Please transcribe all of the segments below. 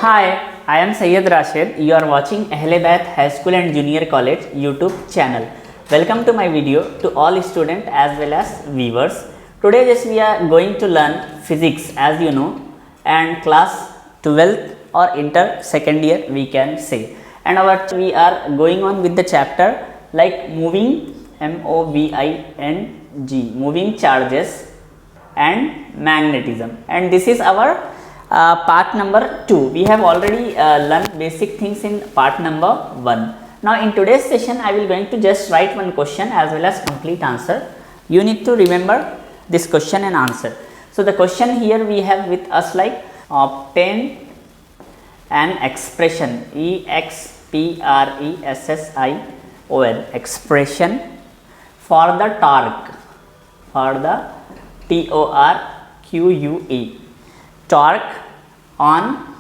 Hi, I am Syed Rashid. You are watching Ahle-Bayt High School and Junior College YouTube channel. Welcome to my video to all students as well as viewers. Today just we are going to learn physics as you know and class 12th or inter second year we can say. And we are going on with the chapter like moving moving charges and magnetism, and this is our part number 2. We have already learned basic things in part number 1. Now in today's session I will going to just write one question as well as complete answer. You need to remember this question and answer. So the question here we have with us like obtain an expression expression expression for the torque, for the torque on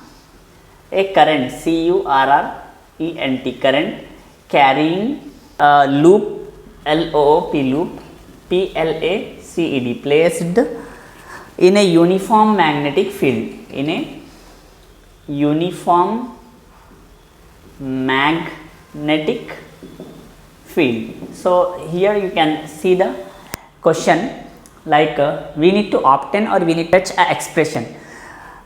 a current current carrying a loop loop placed in a uniform magnetic field, in a uniform magnetic field. So here you can see the question like we need to obtain or we need to fetch a expression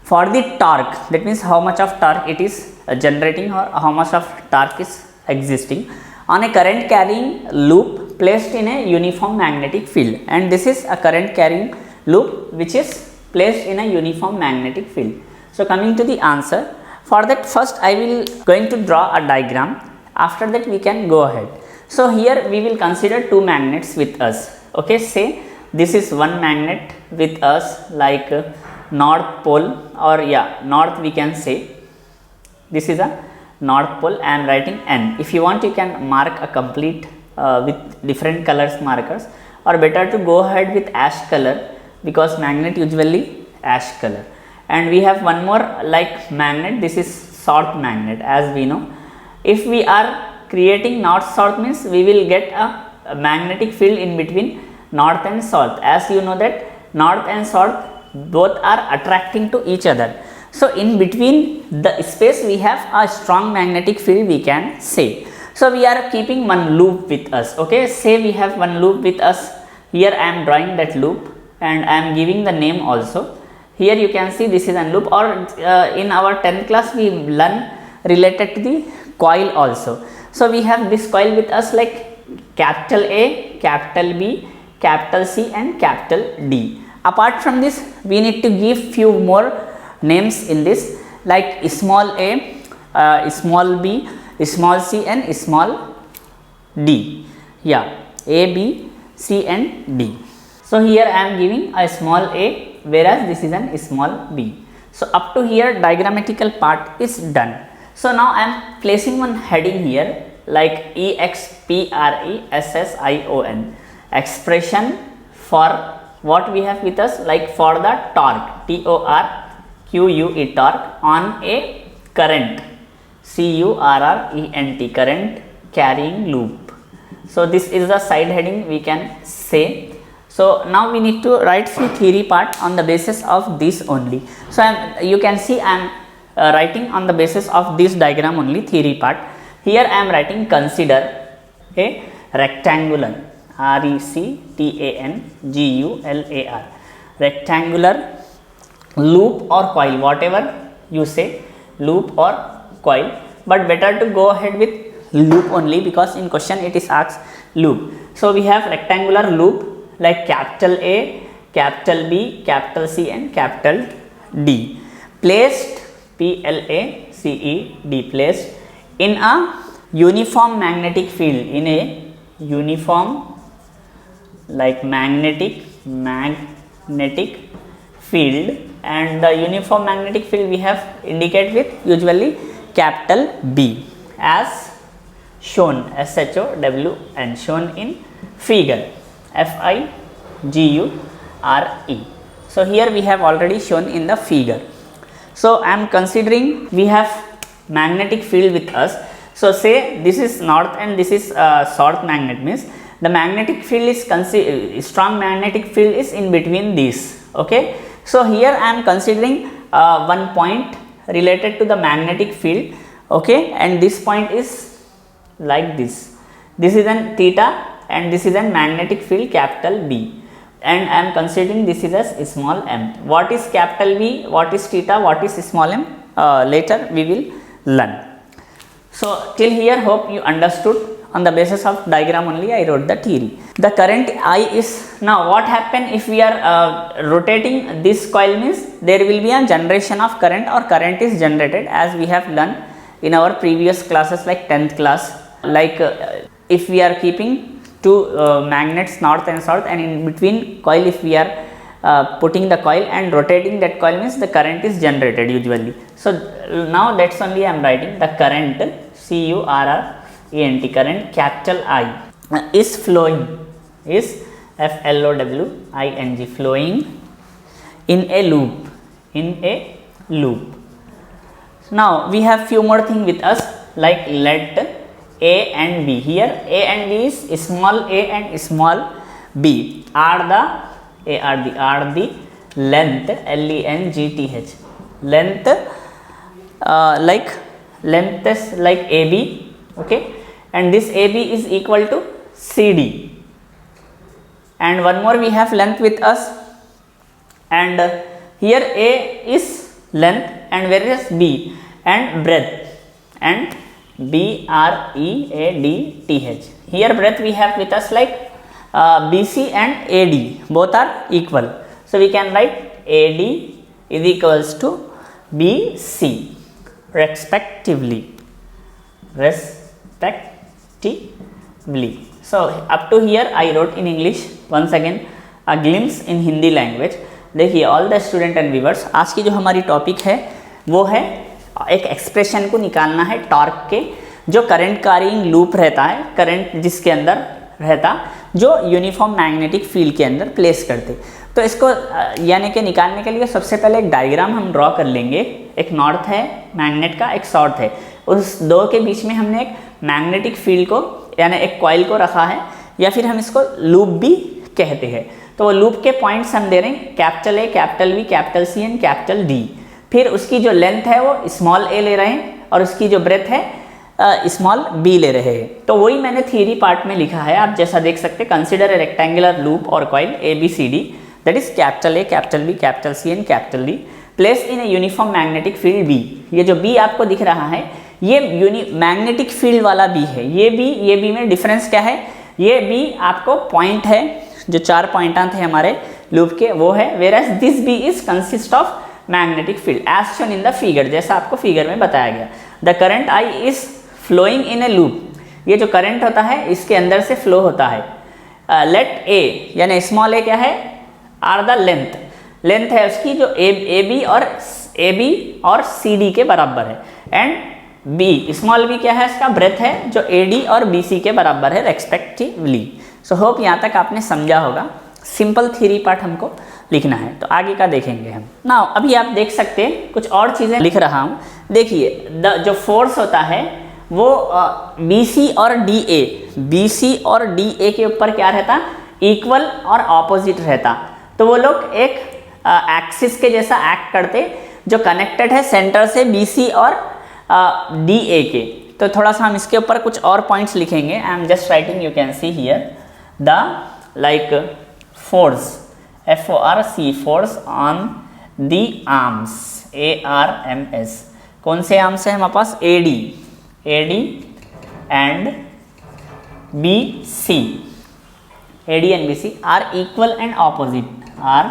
for the torque, that means how much of torque it is generating or how much of torque is existing on a current carrying loop placed in a uniform magnetic field, and this is a current carrying loop which is placed in a uniform magnetic field. So coming to the answer, for that first I will going to draw a diagram, after that we can go ahead. So here we will consider two magnets with us. Okay, say this is one magnet with us like north pole, or north we can say. This is a north pole. I am writing N. If you want you can mark a complete with different colors markers, or better to go ahead with ash color because magnet usually ash color. And we have one more like magnet, this is south magnet. As we know, if we are creating north south means we will get a magnetic field in between north and south. As you know that north and south both are attracting to each other, so in between the space we have a strong magnetic field we can say. So we are keeping one loop with us. Okay, say we have one loop with us. Here I am drawing that loop and I am giving the name also. Here you can see this is a loop, or in our 10th class we learn related to the coil also. So we have this coil with us like capital A, capital B, capital C and capital D. Apart from this we need to give few more names in this like small a, small b, small c and small d. A, B, C and D. So here I am giving a small a, whereas this is a small b. So up to here diagrammatical part is done. So now I am placing one heading here like expression, expression for what we have with us like for the torque, torque on a current, current carrying loop. So this is the side heading we can say. So now we need to write few theory part on the basis of this only. So you can see I am writing on the basis of this diagram only theory part. Here I am writing consider a rectangular, rectangular, rectangular loop or coil, whatever you say, loop or coil, but better to go ahead with loop only because in question it is asked loop. So we have rectangular loop like capital A, capital B, capital C and capital D, placed placed in a uniform magnetic field, in a uniform like magnetic field, and the uniform magnetic field we have indicate with usually capital B as shown, SHOWN, shown in figure FIGURE. So here we have already shown in the figure. So I am considering we have magnetic field with us. So say this is north and this is south magnet, means the magnetic field is strong magnetic field is in between these. Okay, so here I am considering one point related to the magnetic field, okay, and this point is like this. This is an theta and this is an magnetic field capital B, and I am considering this is as small m. What is capital B, what is theta, what is small m, later we will learn. So till here hope you understood. On the basis of diagram only I wrote the theory. The current I is, now what happen if we are rotating this coil, means there will be a generation of current or current is generated, as we have done in our previous classes like 10th class. Like if we are keeping two magnets north and south, and in between coil if we are putting the coil and rotating that coil, means the current is generated usually. So now that's only I am writing the current CURRENT, current capital I is flowing, is FLOWING, flowing in a loop. Now we have few more thing with us, like let A and B. Here A and B is small a and small b are the length, LENGTH, length, like length is like AB, okay, and this AB is equal to CD, and one more we have length with us, and here A is length and where is B, and breadth, and BREADTH. Here breadth we have with us like BC and AD, both are equal, so we can write AD is equals to BC respectively. So up to here I wrote in English. Once again a glimpse in Hindi language. देखिए all the student and viewers, आज की जो हमारी topic है वो है एक expression को निकालना है टॉर्क के, जो करंट कैरिंग लूप रहता है, करंट जिसके अंदर रहता, जो यूनिफॉर्म मैग्नेटिक फील्ड के अंदर प्लेस करते. तो इसको यानी कि निकालने के लिए सबसे पहले एक डायग्राम हम ड्रॉ कर लेंगे. एक नॉर्थ है मैग्नेट का, एक साउथ है, उस दो के बीच में हमने एक मैग्नेटिक फील्ड को यानी एक कॉइल को रखा है, या फिर हम इसको लूप भी कहते हैं. तो वो लूप के पॉइंट्स हम दे रहे हैं capital A, capital B, capital C and capital D. फिर उसकी जो लेंथ है वो स्मॉल ए ले रहे हैं और उसकी जो ब्रेथ है स्मॉल बी ले रहे हैं. तो वही मैंने थियरी पार्ट में लिखा है, आप जैसा देख सकते हैं. कंसिडर ए रेक्टेंगुलर लूप और coil A B C D, that is capital A, capital B, capital C and capital D, place in a uniform magnetic field B. ये जो बी आपको दिख रहा है ये मैग्नेटिक फील्ड वाला बी है. ये बी में डिफरेंस क्या है, ये बी आपको पॉइंट है, जो 4 पॉइंट थे हमारे लूप के वो है, where as this B is consist of magnetic field as shown in the figure, जैसा आपको फिगर में बताया गया. The current I is flowing in a loop. ये जो करंट होता है इसके अंदर से फ्लो होता है. लेट ए यानी स्मॉल ए क्या है, आर द लेंथ है उसकी, जो ए बी और सी डी के बराबर है, एंड बी स्मॉल बी क्या है, इसका ब्रेथ है, जो ए डी और बी सी के बराबर है रेस्पेक्टिवली. सो होप यहाँ तक आपने समझा होगा. सिंपल थ्योरी पार्ट हमको लिखना है, तो आगे का देखेंगे हम. नाउ अभी आप देख सकते हैं कुछ और चीज़ें लिख रहा हूँ. देखिए जो फोर्स होता है वो BC और DA के ऊपर क्या रहता, इक्वल और ऑपोजिट रहता. तो वो लोग एक एक्सिस के जैसा एक्ट करते जो कनेक्टेड है सेंटर से BC और DA के. तो थोड़ा सा हम इसके ऊपर कुछ और पॉइंट्स लिखेंगे. I am just writing, you can see here the like force, FORC, force on the arms, ARMS. कौन से आर्म्स है हमारे पास, AD and BC. AD and BC are equal and opposite, are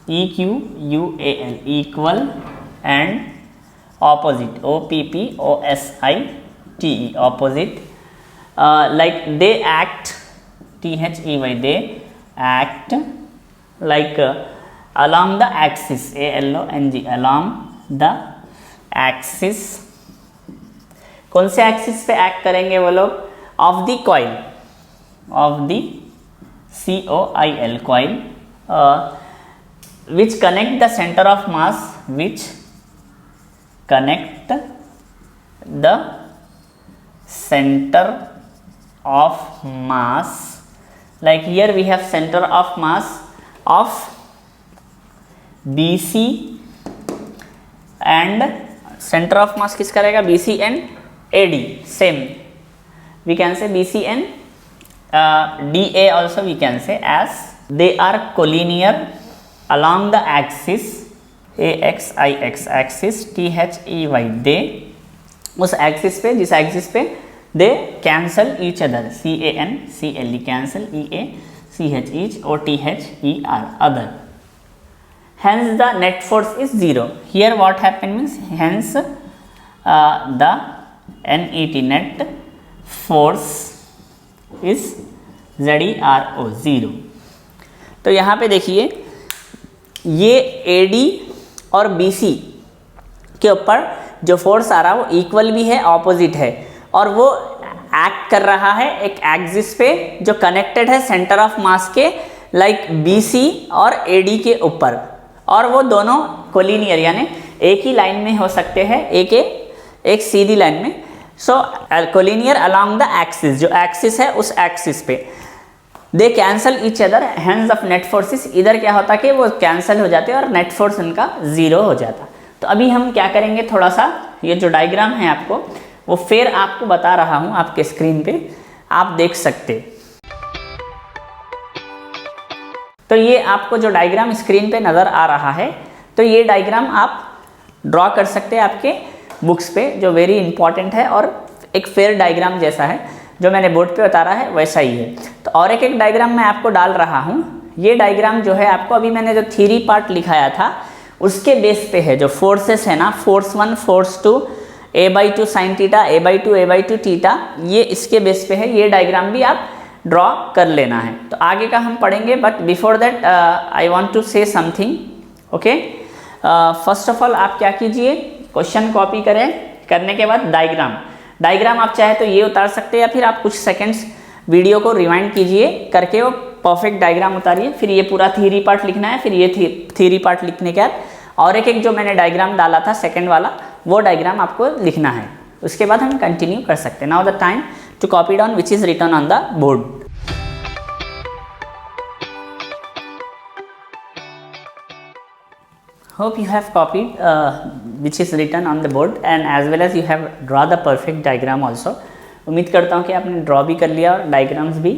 EQUAL, equal and opposite, OPPOSITE, opposite. Like they act, THEY, they act like along the axis, ALONG, along the axis. कौन से axis पे act करेंगे वो लोग, of the coil, of the COIL coil, which connect the center of mass, which connect the center of mass. Like here we have center of mass of BC and center of mass किसका रहेगा, BC and AD same, we can say BC and DA also we can say, as they are collinear along the axis AXIX axis THEY, they उस axis पे, जिस axis पे they cancel each other, CANCLE cancel, EACH each, OTHER other, hence the net force is 0. Here what happened means, hence the NET net force is ZERO 0. तो यहाँ पे देखिए ये AD और BC के ऊपर जो फोर्स आ रहा है वो इक्वल भी है, ऑपोजिट है, और वो एक्ट कर रहा है एक एक्सिस पे जो कनेक्टेड है सेंटर ऑफ मास के लाइक BC और AD के ऊपर, और वो दोनों कोलिनियर यानी एक ही लाइन में हो सकते हैं, एक सीधी लाइन में. So collinear along the axis, जो एक्सिस है उस एक्सिस पे they cancel each other, hence of net forces, इधर क्या होता कि वो कैंसल हो जाते और नेट फोर्स उनका 0 हो जाता. तो अभी हम क्या करेंगे, थोड़ा सा ये जो डायग्राम है आपको वो फिर आपको बता रहा हूँ आपके स्क्रीन पे, आप देख सकते. तो ये आपको जो डायग्राम स्क्रीन पे नज़र आ रहा है, तो ये डायग्राम आप ड्रॉ कर सकते हैं आपके बुक्स पे, जो वेरी इंपॉर्टेंट है और एक फेयर डायग्राम जैसा है, जो मैंने बोर्ड पे उतारा है वैसा ही है. तो और एक डायग्राम मैं आपको डाल रहा हूँ. ये डायग्राम जो है आपको अभी मैंने जो थ्योरी पार्ट लिखाया था उसके बेस पे है. जो फोर्सेस है ना, force 1 force 2 A/2 sine theta, A/2 A/2 theta, ये इसके बेस पे है. ये डायग्राम भी आप ड्रॉ कर लेना है. तो आगे का हम पढ़ेंगे, but before that I want to say something. Okay, first of all आप क्या कीजिए, क्वेश्चन कॉपी करें, करने के बाद डायग्राम आप चाहे तो ये उतार सकते हैं, या फिर आप कुछ सेकंड्स वीडियो को रिवाइंड कीजिए करके वो परफेक्ट डायग्राम उतारिए. फिर ये पूरा थ्योरी पार्ट लिखना है, फिर ये थ्योरी पार्ट लिखने के बाद और एक जो मैंने डायग्राम डाला था सेकंड वाला, वो डायग्राम आपको लिखना है. उसके बाद हम कंटिन्यू कर सकते हैं. Now the time to copy down which is written on the board. Hope you have copied which is written on the board, and as well as you have draw the perfect diagram also. उम्मीद करता हूँ कि आपने draw भी कर लिया और diagrams भी,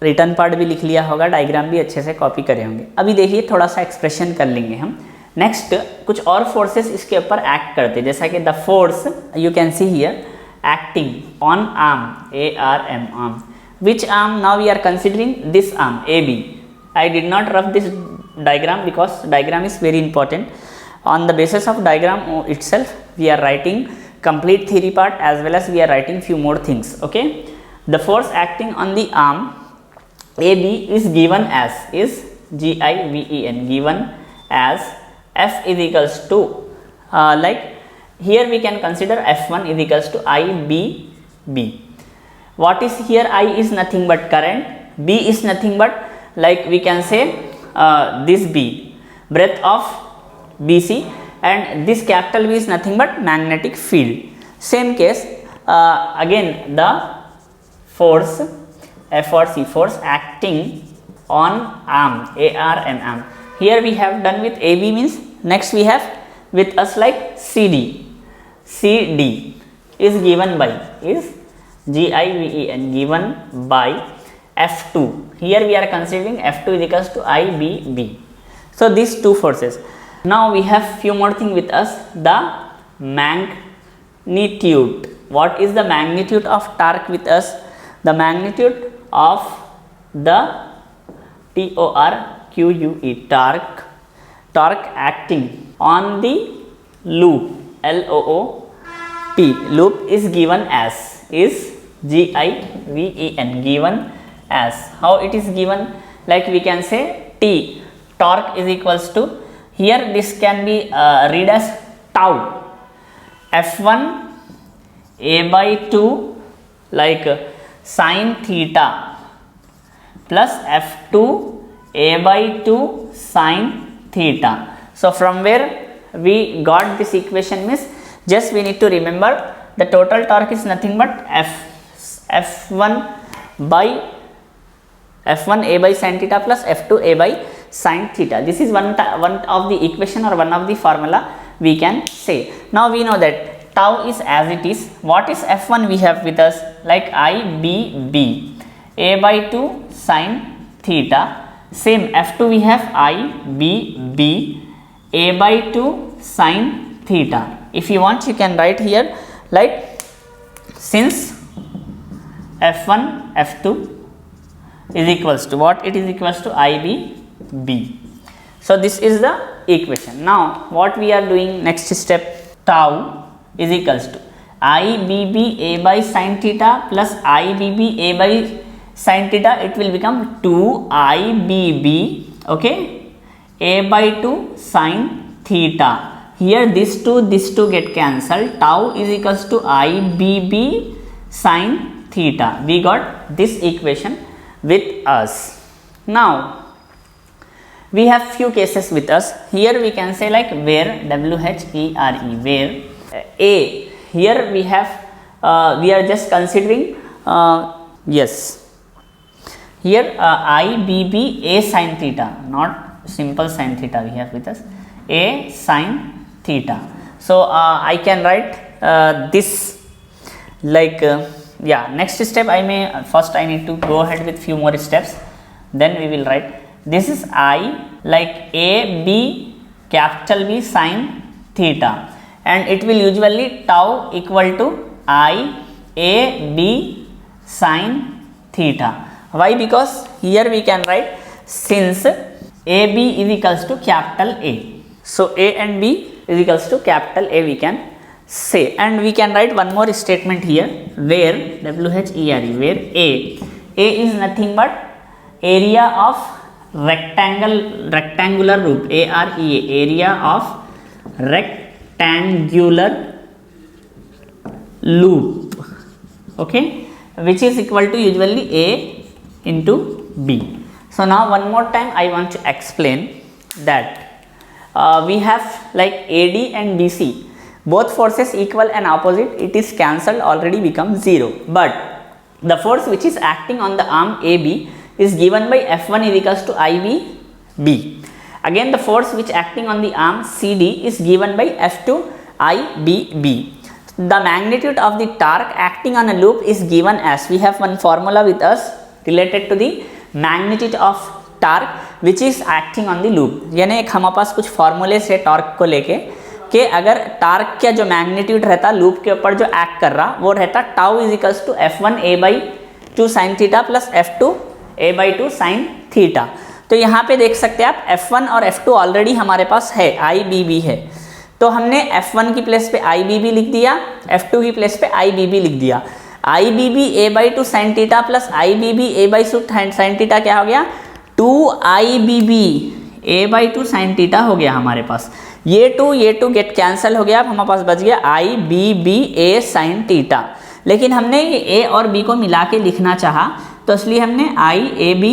रिटर्न पार्ट भी लिख लिया होगा, डायग्राम भी अच्छे से कॉपी करे होंगे. अभी देखिए थोड़ा सा एक्सप्रेशन कर लेंगे हम. नेक्स्ट कुछ और फोर्सेस इसके ऊपर एक्ट करते, जैसा कि the force you can see here acting on arm, ARM arm. Which arm? Now we are considering this arm AB. I did not rough this diagram because diagram is very important. On the basis of diagram itself we are writing complete theory part, as well as we are writing few more things. Okay, the force acting on the arm AB is given as, is GIVEN, given as F is equals to like here we can consider F1 is equals to IBB. What is here? I is nothing but current, B is nothing but like we can say this B, breadth of BC, and this capital B is nothing but magnetic field. Same case again the force F or C, force acting on arm, ARM arm. Here we have done with AB, means next we have with us like CD. CD is given by, is GIVEN, given by F2. Here we are considering F2 is equals to IBB. So these two forces. Now we have few more thing with us, the magnitude. What is the magnitude of torque with us? The magnitude of the TORQUE, torque acting on the loop, LOOP, loop is given as, is GIVEN, given as. How it is given? Like we can say T, torque is equals to, here this can be read as tau, F1 A/2 like sin theta plus F2 A/2 sin theta. So from where we got this equation means, just we need to remember the total torque is nothing but F1 A by sin theta plus F2 A by sin theta. This is one of the equation or one of the formula we can say. Now we know that tau is as it is. What is f1 we have with us? Like I, B, B, a by 2 sine theta. Same f2 we have I, B, B, a by 2 sine theta. If you want, you can write here like since f1, f2 is equals to what? It is equals to IB, B. So this is the equation. Now what we are doing next step, tau is equals to IBB a by sin theta plus IBB a by sin theta. It will become 2 IBB, okay, a by 2 sin theta. Here this two get cancelled. Tau is equals to IBB sin theta. We got this equation with us. Now we have few cases with us. Here we can say like where WHERE, where A, here we have we are just considering yes, here IBB a sin theta, not simple sin theta we have with us, a sin theta. So I can write this like yeah, next step I may first I need to go ahead with few more steps, then we will write this is I like a b capital B sin theta, and it will usually tau equal to I a b sin theta. Why? Because here we can write since a b is equals to capital A, so A and B is equals to capital A we can say, and we can write one more statement here where WHERE, where A is nothing but area of rectangular loop, AREA, area of rectangular loop, okay, which is equal to usually A into B. So now one more time I want to explain that we have like AD and BC, both forces equal and opposite, it is cancelled, already become 0, but the force which is acting on the arm AB is given by F1 is equals to IBB. Again the force which acting on the arm CD is given by F2 IBB. The magnitude of the torque acting on a loop is given as, we have one formula with us related to the magnitude of torque which is acting on the loop. यानी एक हमारे पास कुछ फॉर्मूले से torque को लेके कि अगर टार्क का जो मैग्नीट्यूड रहता लूप के ऊपर जो एक्ट कर रहा वो रहता tau is equals to F1 a by 2 sin theta plus F2 a by 2 sin theta. तो यहाँ पे देख सकते हैं आप F1 और F2 ऑलरेडी हमारे पास है, IBB है, तो हमने F1 की प्लेस पे IBB लिख दिया, F2 की प्लेस पे IBB लिख दिया. IBB a by 2 sin theta plus IBB a by 2 sin theta क्या हो गया, 2 IBB a by 2 sin theta हो गया हमारे पास. ये टू गेट कैंसिल हो गया, अब हमारे पास बच गया IBB a sin थीटा. लेकिन हमने ये a और b को मिला के लिखना चाहा तो इसलिए हमने IAB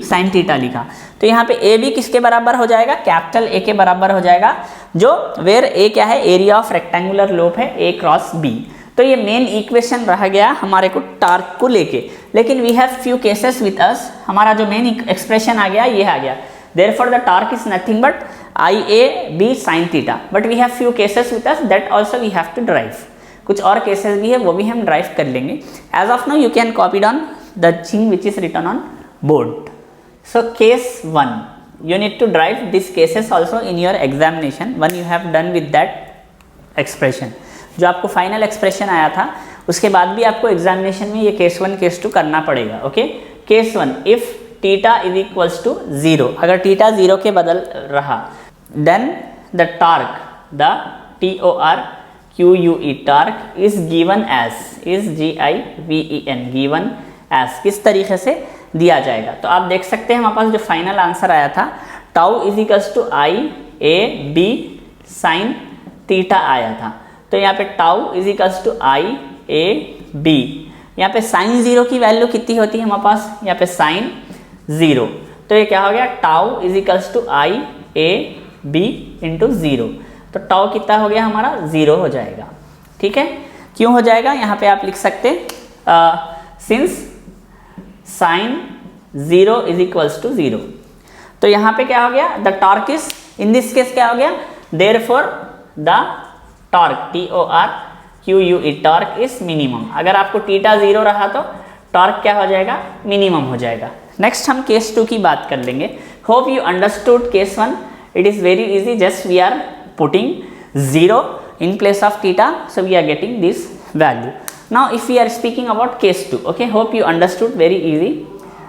sin थीटा लिखा. तो यहाँ पे ए बी किसके बराबर हो जाएगा, कैपिटल ए के बराबर हो जाएगा, जो वेयर ए क्या है, एरिया ऑफ रेक्टेंगुलर लूप है ए क्रॉस बी. तो ये मेन इक्वेशन रह गया हमारे को टार्क को लेके. लेकिन we have few cases with us, हमारा जो मेन एक्सप्रेशन आ गया ये आ गया, therefore the torque is nothing but IAB sin theta. But we have few cases with us that also we have to drive. कुछ और केसेस भी है वो भी हम ड्राइव कर लेंगे. As of now you can copy down the thing which is written on board. So case 1 you need to drive these cases also in your examination when you have done with that expression. जो आपको final expression आया था उसके बाद भी आपको examination में ये केस 1 केस 2 करना पड़ेगा. Okay, case 1 if theta is equals to 0, अगर थीटा 0 के बदल रहा then the torque, the TORQUE torque is given as, is GIVEN given as, किस तरीके से दिया जाएगा. तो आप देख सकते हैं हमारे पास जो फाइनल आंसर आया था tau is equals to IAB sin theta आया था. तो यहाँ पे tau is equals to IAB, यहाँ पे साइन 0 की वैल्यू कितनी होती है हमारे पास, यहाँ पे साइन 0, तो ये क्या हो गया, tau is equals to IAB into 0. तो टाउ कितना हो गया हमारा, 0 हो जाएगा. ठीक है, क्यों हो जाएगा यहाँ पे आप लिख सकते since sine 0 is equals to 0. तो यहाँ पे क्या हो गया, the torque is in this case क्या हो गया, therefore the torque TORQUE torque is minimum। अगर आपको थीटा 0 रहा तो टॉर्क क्या हो जाएगा, मिनिमम हो जाएगा। नेक्स्ट हम केस 2 की बात कर लेंगे। Hope you understood case 1, it is very easy, just we are putting 0 in place of theta, so we are getting this value. Now if we are speaking about case 2, okay, hope you understood, very easy,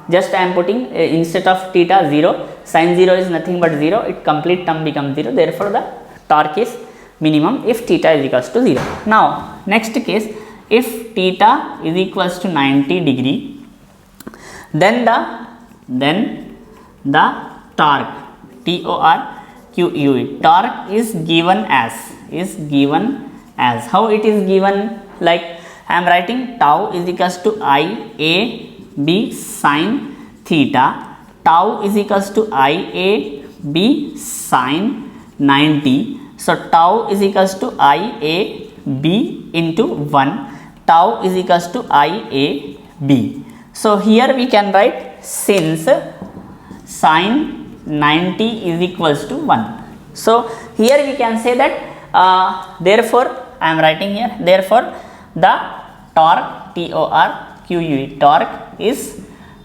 just I am putting instead of theta 0, sin 0 is nothing but 0, it complete term becomes 0, therefore the torque is minimum if theta is equals to 0. Now next case, if theta is equals to 90 degree, then the torque TORQUE torque is given as how it is given, like I am writing tau is equals to IAB sin theta, tau is equals to IAB sin 90, so tau is equals to IAB into 1, tau is equals to IAB. So here we can write since sin 90 is equals to 1, so here we can say that therefore I am writing here, therefore the torque TORQUE torque is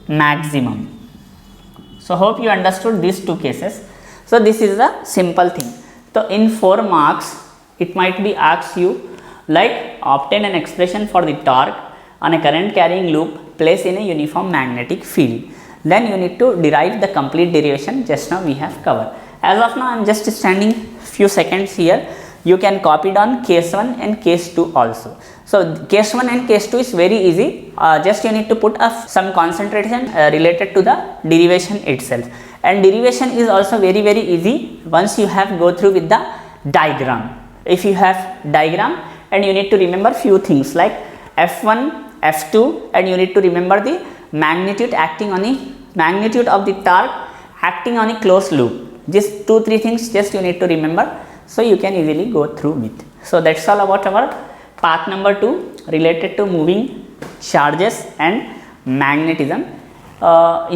maximum. So hope you understood these two cases. So this is the simple thing. So in 4 marks it might be asked you like obtain an expression for the torque on a current carrying loop placed in a uniform magnetic field. Then you need to derive the complete derivation just now we have covered. As of now I am just standing few seconds here. You can copy down case 1 and case 2 also. So case 1 and case 2 is very easy, just you need to put some concentration related to the derivation itself, and derivation is also very easy once you have go through with the diagram. If you have diagram and you need to remember few things like F1 F2, and you need to remember the magnitude acting on the magnitude of the torque acting on a closed loop. Just 2-3 things just you need to remember, so you can easily go through with. So that's all about our part number 2 related to moving charges and magnetism.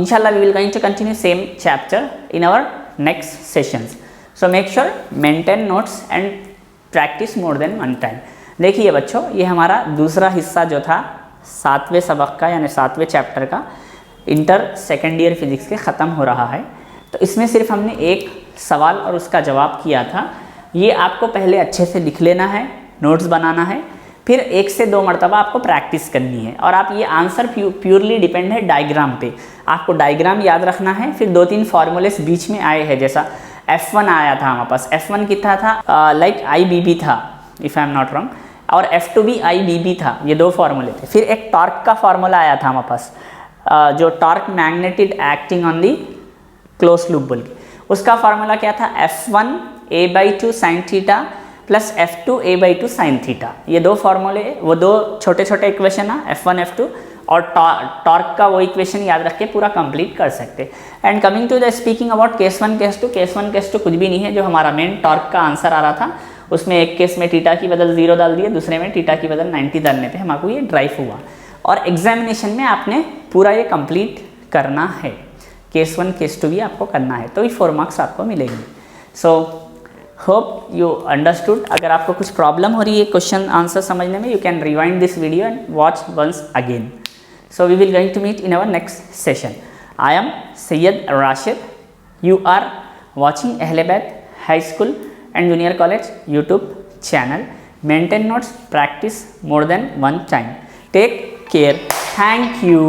Inshallah we will going to continue same chapter in our next sessions. So make sure maintain notes and practice more than one time. देखिए बच्चों, ये हमारा दूसरा हिस्सा जो था 7वें सबक का यानी 7वें चैप्टर का इंटर सेकेंड ईयर फिजिक्स के ख़त्म हो रहा है। तो इसमें सिर्फ हमने एक सवाल और उसका जवाब किया था। ये आपको पहले अच्छे से लिख लेना है, नोट्स बनाना है, फिर 1 से 2 मरतबा आपको प्रैक्टिस करनी है। और आप ये आंसर प्योरली डिपेंड है डायग्राम पे, आपको डायग्राम याद रखना है। फिर 2-3 फार्मूलेस बीच में आए हैं, जैसा F1 आया था हमारे पास, F1 कितना था लाइक IBB था if I am not wrong, और F2 भी IBB था, ये 2 फार्मूले थे। फिर एक टॉर्क का फार्मूला आया था हमारे पास, जो torque magnetic acting on the close loop बोल के, उसका फार्मूला क्या था, F1 A/2 sin theta plus F2 A/2 sin theta. ये 2 फार्मूले, वो 2 छोटे छोटे इक्वेशन है F1 F2, और टॉर्क का वो इक्वेशन याद रख के पूरा कंप्लीट कर सकते। And coming to the speaking about case 1 case 2, case 1 case 2 कुछ भी नहीं है। जो हमारा मेन टॉर्क का आंसर आ रहा था उसमें एक केस में थीटा की बदल 0 डाल दिए, दूसरे में थीटा की बदल 90 डालने पे हमको ये ड्राइव हुआ। और एग्जामिनेशन में आपने पूरा ये कंप्लीट करना है, केस 1 केस 2 भी आपको करना है, तो ये 4 मार्क्स आपको मिलेंगे। So hope you understood. अगर आपको कुछ प्रॉब्लम हो रही है क्वेश्चन आंसर समझने में, you can rewind this video and watch once again. So we will going to meet in our next session. I am Syed Rashid. You are watching Ahlebad High School and Junior College YouTube channel. Maintain notes, practice more than one time. Take care. Thank you.